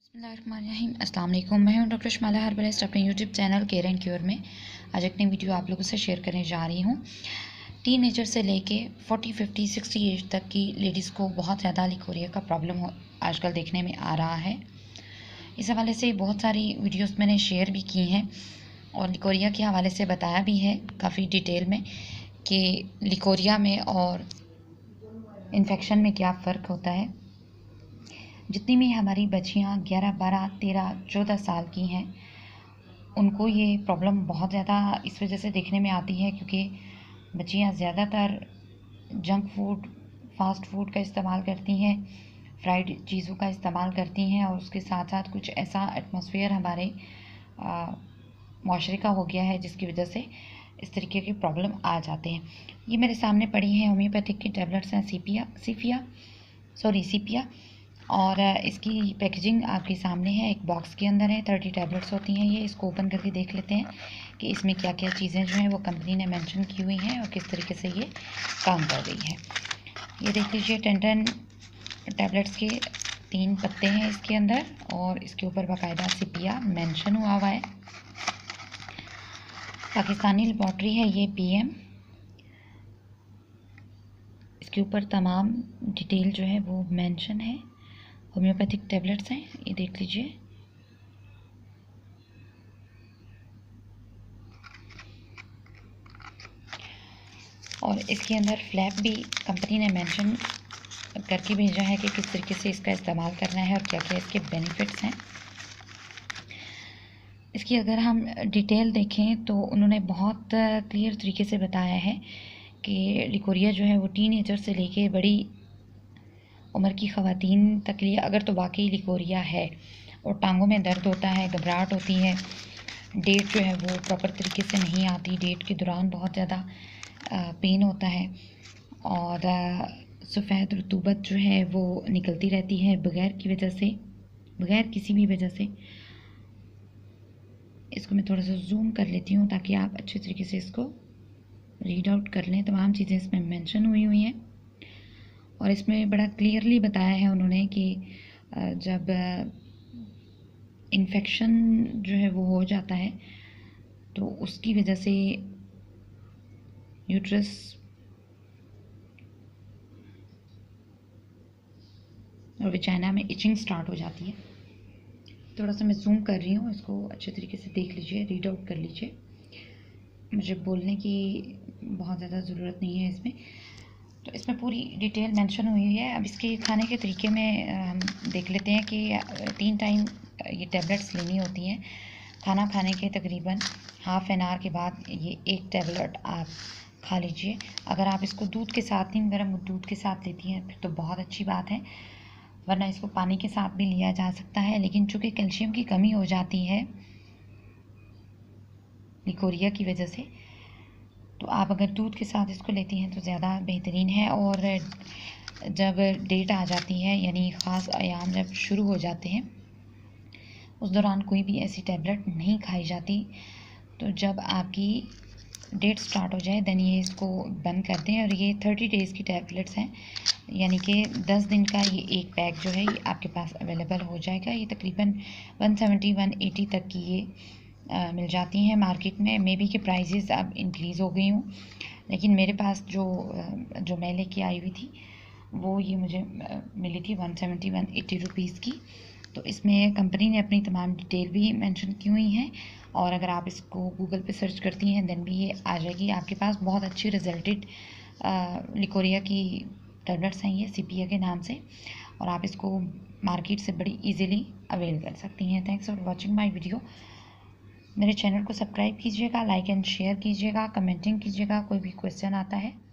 बिस्मिल्लाहिर्रहमानिर्रहीम। अस्सलाम वालेकुम। मैं हूं डॉक्टर शमाला हर्बलिस्ट अपने YouTube channel care and cure में। आज एक नई वीडियो आप लोगों से शेयर करने जा रही हूं। टीनेजर से लेके 40, 50, 60 एज तक की लेडीज़ को बहुत ज़्यादा लिकोरिया का प्रॉब्लम आजकल देखने में आ रहा है। इस हवाले से बहुत सारी वीडियोस मैंने शेयर भी की हैं और लिकोरिया के हवाले से बताया भी है काफ़ी डिटेल में कि लिकोरिया में और इन्फेक्शन में क्या फ़र्क होता है। जितनी भी हमारी बच्चियाँ 11, 12, 13, 14 साल की हैं, उनको ये प्रॉब्लम बहुत ज़्यादा इस वजह से देखने में आती है क्योंकि बच्चियाँ ज़्यादातर जंक फूड, फास्ट फूड का इस्तेमाल करती हैं, फ्राइड चीज़ों का इस्तेमाल करती हैं और उसके साथ साथ कुछ ऐसा एटमॉस्फेयर हमारे माशरे का हो गया है जिसकी वजह से इस तरीके की प्रॉब्लम आ जाते हैं। ये मेरे सामने पड़ी हैं होम्योपैथिक की टैबलेट्स हैं सीपिया और इसकी पैकेजिंग आपके सामने है। एक बॉक्स के अंदर है, 30 टैबलेट्स होती हैं ये। इसको ओपन करके देख लेते हैं कि इसमें क्या क्या चीज़ें जो हैं वो कंपनी ने मेंशन की हुई हैं और किस तरीके से ये काम कर रही है। ये देख लीजिए, 10 टैबलेट्स के 3 पत्ते हैं इसके अंदर और इसके ऊपर बाकायदा सीपिया मेंशन हुआ है। पाकिस्तानी लेबॉर्ट्री है ये PM। इसके ऊपर तमाम डिटेल जो है वो मेंशन है। होम्योपैथिक टैबलेट्स हैं, ये देख लीजिए। और इसके अंदर फ्लैप भी कंपनी ने मेंशन करके भेजा है कि किस तरीके से इसका इस्तेमाल करना है और क्या क्या इसके बेनिफिट्स हैं। इसकी अगर हम डिटेल देखें तो उन्होंने बहुत क्लियर तरीके से बताया है कि लिकोरिया जो है वो टीनेजर से लेके बड़ी उम्र की ख़वातीन तक लिए अगर तो वाकई लिकोरिया है और टांगों में दर्द होता है, घबराहट होती है, डेट जो है वो प्रॉपर तरीके से नहीं आती, डेट के दौरान बहुत ज़्यादा पेन होता है और सफ़ेद रतूबत जो है वो निकलती रहती है बग़ैर किसी भी वजह से। इसको मैं थोड़ा सा जूम कर लेती हूँ ताकि आप अच्छे तरीके से इसको रीड आउट कर लें। तमाम चीज़ें इसमें मेंशन हुई हैं और इसमें बड़ा क्लियरली बताया है उन्होंने कि जब इन्फेक्शन जो है वो हो जाता है तो उसकी वजह से यूट्रस और विजाइना में इचिंग स्टार्ट हो जाती है। थोड़ा सा मैं जूम कर रही हूँ, इसको अच्छे तरीके से देख लीजिए, रीड आउट कर लीजिए। मुझे बोलने की बहुत ज़्यादा ज़रूरत नहीं है इसमें, तो इसमें पूरी डिटेल मेंशन हुई है। अब इसके खाने के तरीके में हम देख लेते हैं कि 3 टाइम ये टैबलेट्स लेनी होती हैं। खाना खाने के तकरीबन हाफ़ एन आवर के बाद ये एक टैबलेट आप खा लीजिए। अगर आप इसको दूध के साथ, नीम गर्म दूध के साथ लेती हैं फिर तो बहुत अच्छी बात है, वरना इसको पानी के साथ भी लिया जा सकता है। लेकिन चूँकि कैल्शियम की कमी हो जाती है लिकोरिया की वजह से, तो आप अगर दूध के साथ इसको लेती हैं तो ज़्यादा बेहतरीन है। और जब डेट आ जाती है यानी ख़ास अयाम जब शुरू हो जाते हैं उस दौरान कोई भी ऐसी टैबलेट नहीं खाई जाती। तो जब आपकी डेट स्टार्ट हो जाए देन ये इसको बंद कर दें। और ये 30 डेज़ की टैबलेट्स हैं, यानी कि 10 दिन का ये एक पैक जो है ये आपके पास अवेलेबल हो जाएगा। ये तकरीबन 170, 180 तक की ये मिल जाती हैं मार्केट में। मे बी के प्राइजेज़ अब इंक्रीज़ हो गई हूँ, लेकिन मेरे पास जो मैं लेके आई हुई थी वो ये मुझे मिली थी 170, 180 रुपीज़ की। तो इसमें कंपनी ने अपनी तमाम डिटेल भी मेंशन की हुई हैं और अगर आप इसको गूगल पे सर्च करती हैं देन भी ये आ जाएगी आपके पास। बहुत अच्छी रिजल्टेड लिकोरिया की टैबलेट्स हैं ये सीपिया के नाम से, और आप इसको मार्केट से बड़ी इजीली अवेल कर सकती हैं। Thanks for watching my video. मेरे चैनल को सब्सक्राइब कीजिएगा, लाइक एंड शेयर कीजिएगा, कमेंटिंग कीजिएगा। कोई भी क्वेश्चन आता है